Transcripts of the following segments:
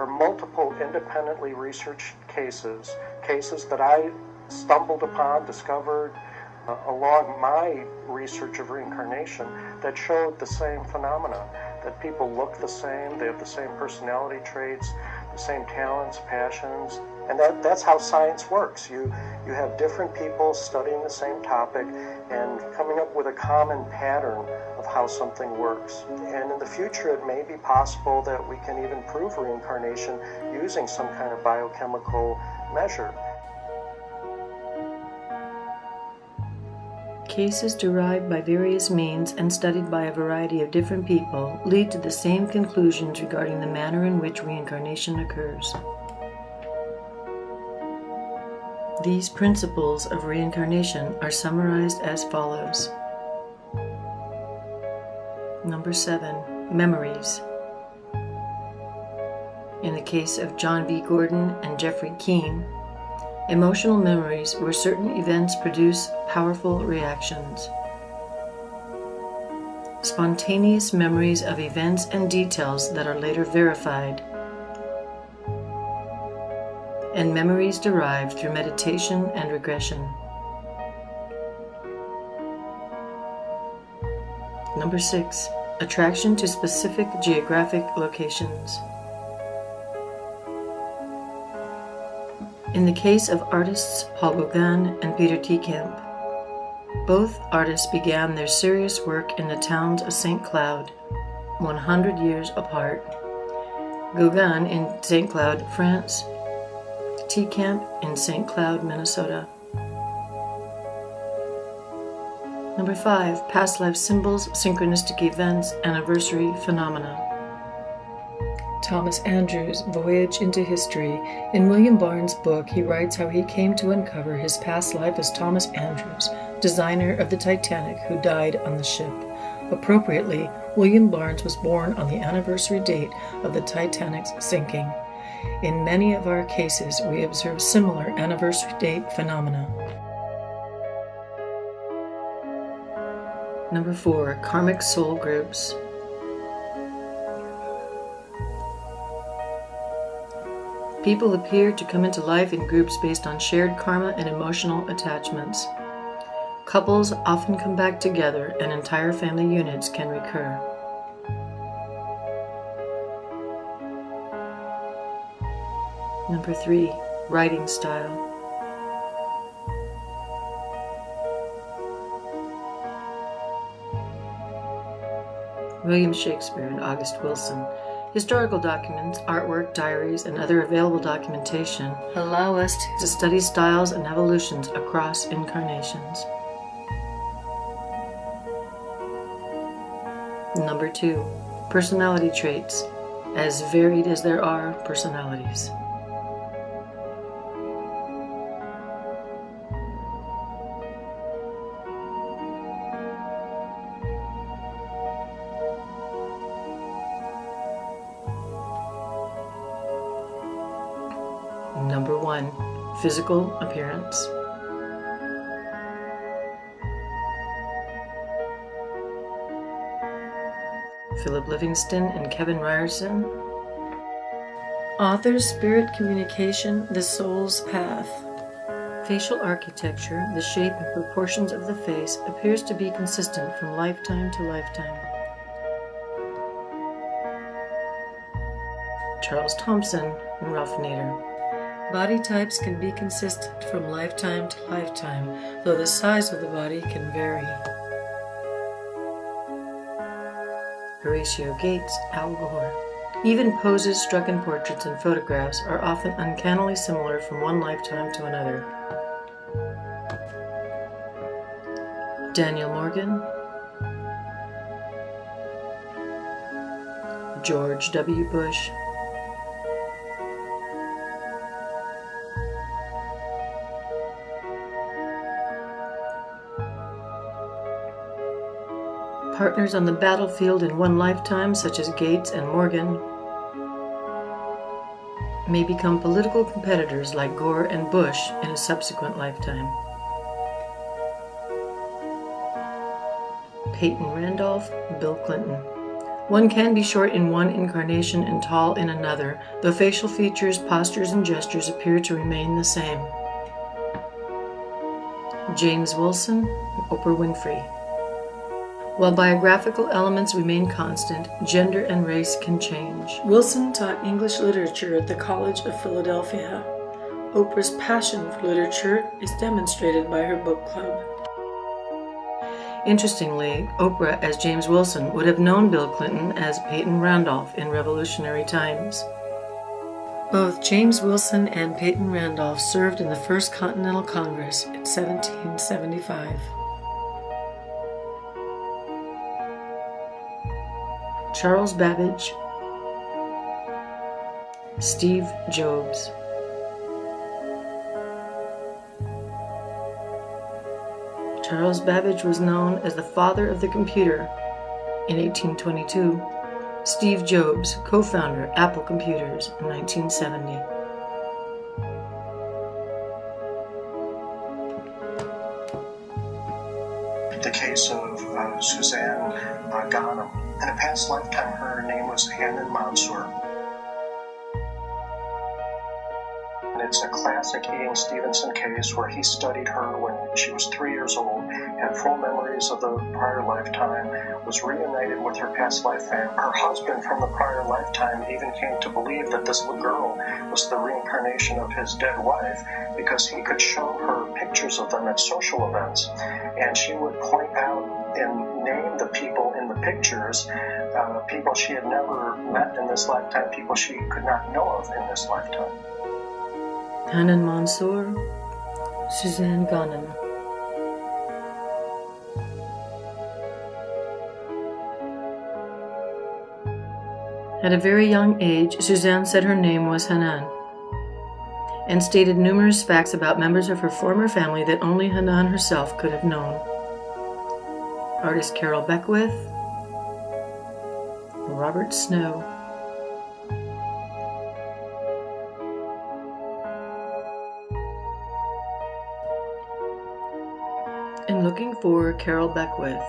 are multiple independently researched cases that I stumbled upon, discovered along my research of reincarnation that showed the same phenomena, that people look the same, they have the same personality traits, the same talents, passions, and that's how science works. You have different people studying the same topic and coming up with a common pattern of how something works. And in the future, it may be possible that we can even prove reincarnation using some kind of biochemical measure. Cases derived by various means and studied by a variety of different people lead to the same conclusions regarding the manner in which reincarnation occurs. These principles of reincarnation are summarized as follows. Number 7. Memories. In the case of John B. Gordon and Jeffrey Keane, emotional memories where certain events produce powerful reactions. Spontaneous memories of events and details that are later verified. And memories derived through meditation and regression. Number 6. Attraction to specific geographic locations. In the case of artists Paul Gauguin and Peter Teekamp, both artists began their serious work in the towns of St. Cloud, 100 years apart. Gauguin in St. Cloud, France, Teekamp in St. Cloud, Minnesota. Number 5. Past life symbols, synchronistic events, anniversary phenomena. Thomas Andrews' Voyage into History. In William Barnes' book, he writes how he came to uncover his past life as Thomas Andrews, designer of the Titanic, who died on the ship. Appropriately, William Barnes was born on the anniversary date of the Titanic's sinking. In many of our cases, we observe similar anniversary date phenomena. Number 4. Karmic soul groups. People appear to come into life in groups based on shared karma and emotional attachments. Couples often come back together, and entire family units can recur. Number 3. Writing style. William Shakespeare and August Wilson. Historical documents, artwork, diaries, and other available documentation allow us to study styles and evolutions across incarnations. Number 2. Personality traits, as varied as there are personalities. Number 1. Physical appearance. Philip Livingston and Kevin Ryerson. Authors: Spirit Communication, The Soul's Path. Facial architecture, the shape and proportions of the face, appears to be consistent from lifetime to lifetime. Charles Thompson and Ralph Nader. Body types can be consistent from lifetime to lifetime, though the size of the body can vary. Horatio Gates, Al Gore. Even poses struck in portraits and photographs are often uncannily similar from one lifetime to another. Daniel Morgan. George W. Bush. Partners on the battlefield in one lifetime, such as Gates and Morgan, may become political competitors like Gore and Bush in a subsequent lifetime. Peyton Randolph, Bill Clinton. One can be short in one incarnation and tall in another, though facial features, postures, and gestures appear to remain the same. James Wilson and Oprah Winfrey. While biographical elements remain constant, gender and race can change. Wilson taught English literature at the College of Philadelphia. Oprah's passion for literature is demonstrated by her book club. Interestingly, Oprah, as James Wilson, would have known Bill Clinton as Peyton Randolph in Revolutionary Times. Both James Wilson and Peyton Randolph served in the First Continental Congress in 1775. Charles Babbage, Steve Jobs. Charles Babbage was known as the father of the computer in 1822. Steve Jobs, co-founder Apple Computers in 1970. The case of Suzanne Ghanem. In a past lifetime, her name was Hanan Mansour. And it's a classic Ian Stevenson case where he studied her when she was 3 years old, had full memories of the prior lifetime, was reunited with her past life family. Her husband from the prior lifetime even came to believe that this little girl was the reincarnation of his dead wife because he could show her pictures of them at social events. And she would point out and name the people in the pictures, people she had never met in this lifetime, people she could not know of in this lifetime. Hanan Mansour, Suzanne Ghanem. At a very young age, Suzanne said her name was Hanan, and stated numerous facts about members of her former family that only Hanan herself could have known. Artist Carol Beckwith, Robert Snow. In looking for Carol Beckwith,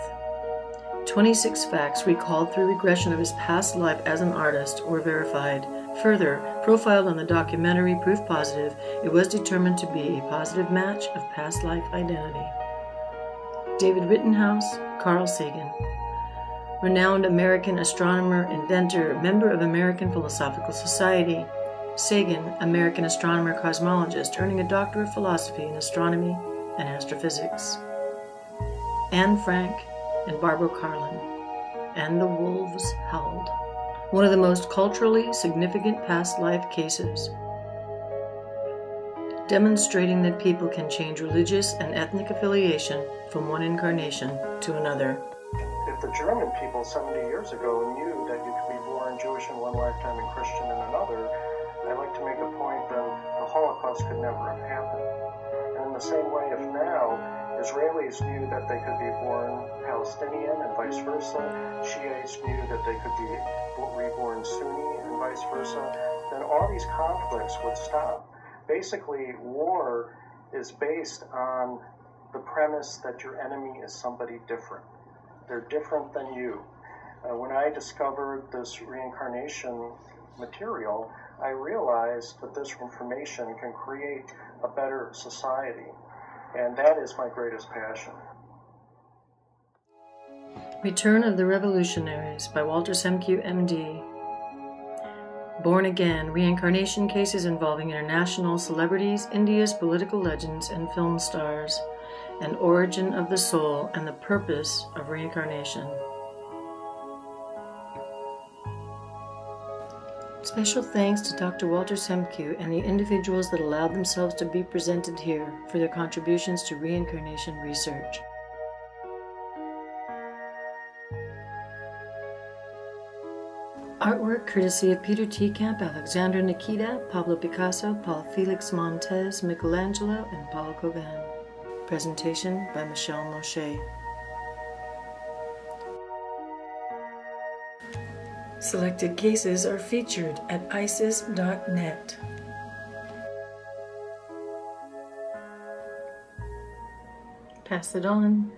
26 facts recalled through regression of his past life as an artist were verified. Further, profiled on the documentary Proof Positive, it was determined to be a positive match of past life identity. David Rittenhouse, Carl Sagan. Renowned American astronomer, inventor, member of American Philosophical Society. Sagan, American astronomer cosmologist, earning a Doctor of Philosophy in Astronomy and Astrophysics. Anne Frank and Barbara Carlin. And the Wolves Howled. One of the most culturally significant past life cases, demonstrating that people can change religious and ethnic affiliation from one incarnation to another. If the German people 70 years ago knew that you could be born Jewish in one lifetime and Christian in another, I'd like to make a point that the Holocaust could never have happened. And in the same way, if now Israelis knew that they could be born Palestinian and vice versa, Shiites knew that they could be reborn Sunni and vice versa, then all these conflicts would stop. Basically, war is based on the premise that your enemy is somebody different. They're different than you. When I discovered this reincarnation material, I realized that this information can create a better society. And that is my greatest passion. Return of the Revolutionaries by Walter Semke, M.D. Born Again, reincarnation cases involving international celebrities, India's political legends, and film stars. An origin of the soul and the purpose of reincarnation. Special thanks to Dr. Walter Semke and the individuals that allowed themselves to be presented here for their contributions to reincarnation research. Artwork courtesy of Peter T. Camp, Alexandra Nikita, Pablo Picasso, Paul Felix Montez, Michelangelo, and Paul Gauguin. Presentation by Michelle Moshe. Selected cases are featured at isis.net. Pass it on.